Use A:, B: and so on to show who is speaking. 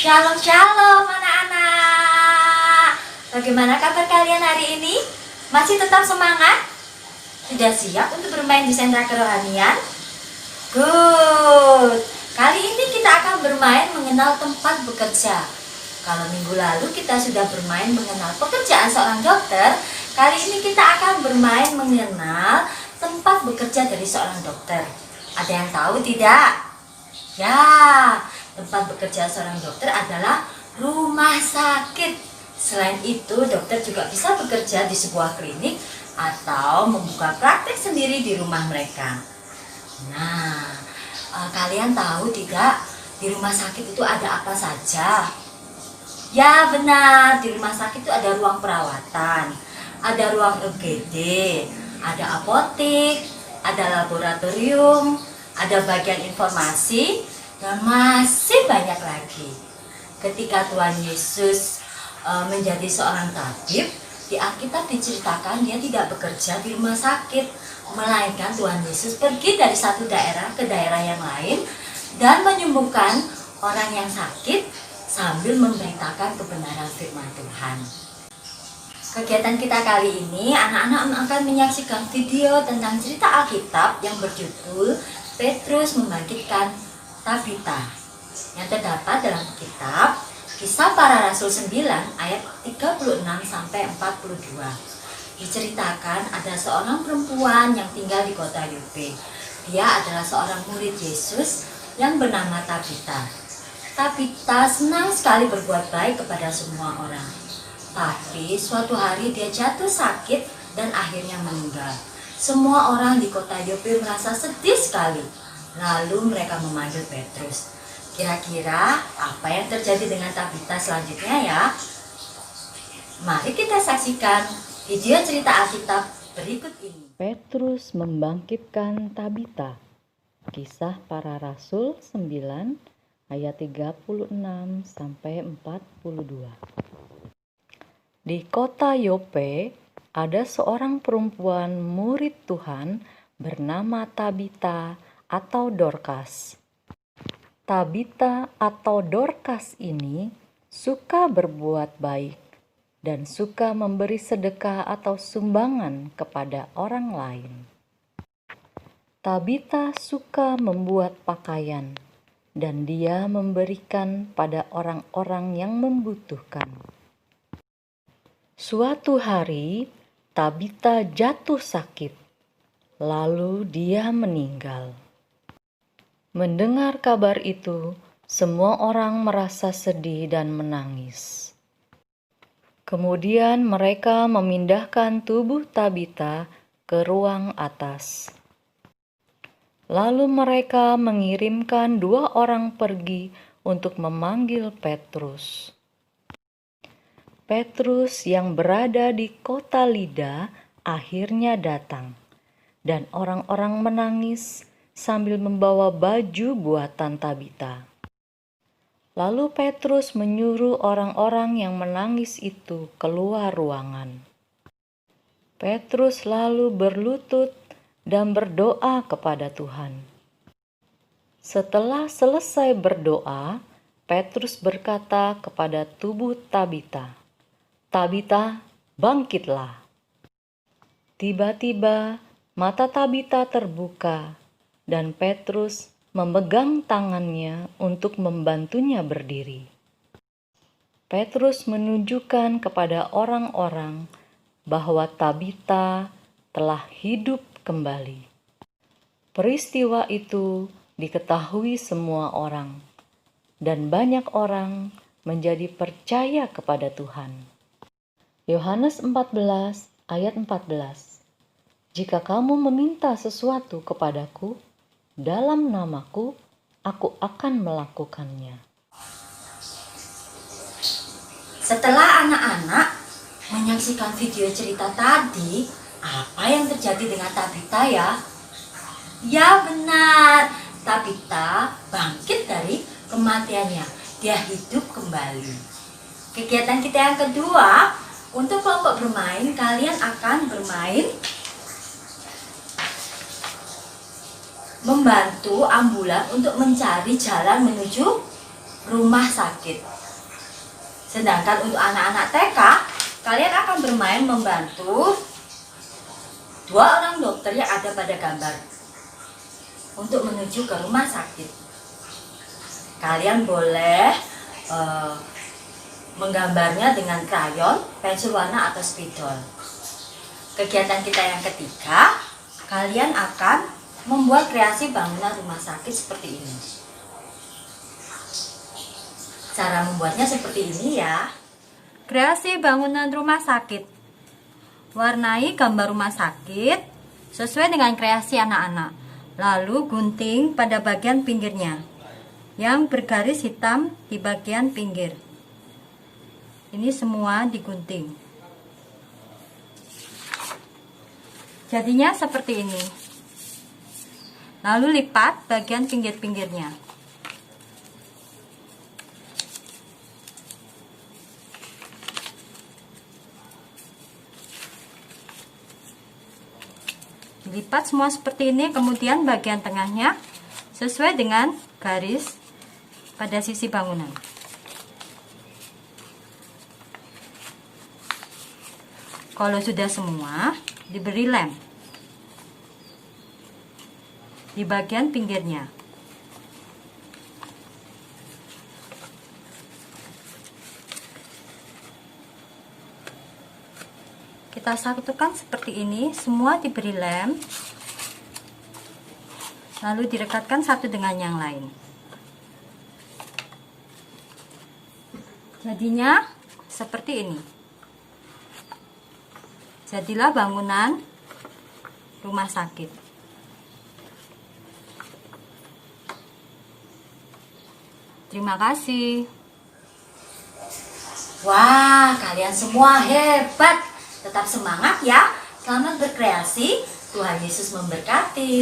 A: Shalom shalom anak-anak. Bagaimana kabar kalian hari ini? Masih tetap semangat? Sudah siap untuk bermain di sentra kerohanian? Good. Kali ini kita akan bermain mengenal tempat bekerja. Kalau minggu lalu kita sudah bermain mengenal pekerjaan seorang dokter, kali ini kita akan bermain mengenal tempat bekerja dari seorang dokter. Ada yang tahu tidak? Ya, tempat bekerja seorang dokter adalah rumah sakit. Selain itu, dokter juga bisa bekerja di sebuah klinik atau membuka praktek sendiri di rumah mereka. Nah, kalian tahu tidak, di rumah sakit itu ada apa saja? Ya benar, di rumah sakit itu ada ruang perawatan, ada ruang UGD, ada apotek, ada laboratorium, ada bagian informasi, dan masih banyak lagi. Ketika Tuhan Yesus menjadi seorang tabib, di Alkitab diceritakan dia tidak bekerja di rumah sakit, melainkan Tuhan Yesus pergi dari satu daerah ke daerah yang lain dan menyembuhkan orang yang sakit sambil memberitakan kebenaran firman Tuhan. Kegiatan kita kali ini, anak-anak akan menyaksikan video tentang cerita Alkitab yang berjudul Petrus membangkitkan Tabita, yang terdapat dalam kitab Kisah Para Rasul 9 ayat 36 sampai 42. Diceritakan ada seorang perempuan yang tinggal di kota Yope. Dia adalah seorang murid Yesus yang bernama Tabita. Tabita senang sekali berbuat baik kepada semua orang. Tapi suatu hari dia jatuh sakit dan akhirnya meninggal. Semua orang di kota Yope merasa sedih sekali. Lalu mereka memanggil Petrus. Kira-kira apa yang terjadi dengan Tabita selanjutnya ya? Mari kita saksikan video cerita Alkitab berikut ini.
B: Petrus membangkitkan Tabita. Kisah Para Rasul 9 ayat 36 sampai 42. Di kota Yope ada seorang perempuan murid Tuhan bernama Tabita atau Dorkas. Tabita atau Dorkas ini suka berbuat baik dan suka memberi sedekah atau sumbangan kepada orang lain. Tabita suka membuat pakaian dan dia memberikan pada orang-orang yang membutuhkan. Suatu hari, Tabita jatuh sakit, lalu dia meninggal. Mendengar kabar itu, semua orang merasa sedih dan menangis. Kemudian mereka memindahkan tubuh Tabita ke ruang atas. Lalu mereka mengirimkan 2 orang pergi untuk memanggil Petrus. Petrus yang berada di kota Lida akhirnya datang, dan orang-orang menangis sambil membawa baju buatan Tabita. Lalu Petrus menyuruh orang-orang yang menangis itu keluar ruangan. Petrus lalu berlutut dan berdoa kepada Tuhan. Setelah selesai berdoa, Petrus berkata kepada tubuh Tabita, "Tabita, bangkitlah." Tiba-tiba mata Tabita terbuka dan Petrus memegang tangannya untuk membantunya berdiri. Petrus menunjukkan kepada orang-orang bahwa Tabita telah hidup kembali. Peristiwa itu diketahui semua orang, dan banyak orang menjadi percaya kepada Tuhan. Yohanes 14 ayat 14. Jika kamu meminta sesuatu kepadaku dalam namaku, aku akan melakukannya.
A: Setelah anak-anak menyaksikan video cerita tadi, apa yang terjadi dengan Tabita ya? Ya benar, Tabita bangkit dari kematiannya. Dia hidup kembali. Kegiatan kita yang kedua, untuk kelompok bermain, kalian akan bermain membantu ambulan untuk mencari jalan menuju rumah sakit. Sedangkan untuk anak-anak TK, kalian akan bermain membantu dua orang dokter yang ada pada gambar untuk menuju ke rumah sakit. Kalian boleh menggambarnya dengan krayon, pensil warna atau spidol. Kegiatan kita yang ketiga, kalian akan membuat kreasi bangunan rumah sakit seperti ini. Cara membuatnya seperti ini ya. Kreasi bangunan rumah sakit. Warnai gambar rumah sakit sesuai dengan kreasi anak-anak. Lalu gunting pada bagian pinggirnya yang bergaris hitam di bagian pinggir. Ini semua digunting. Jadinya seperti ini. Lalu lipat bagian pinggir-pinggirnya. Dilipat semua seperti ini, kemudian bagian tengahnya sesuai dengan garis pada sisi bangunan. Kalau sudah semua, diberi lem di bagian pinggirnya. Kita satukan seperti ini, semua diberi lem, lalu direkatkan satu dengan yang lain. Jadinya seperti ini. Jadilah bangunan rumah sakit. Terima kasih. Wah, kalian semua hebat. Tetap semangat ya. Selamat berkreasi. Tuhan Yesus memberkati.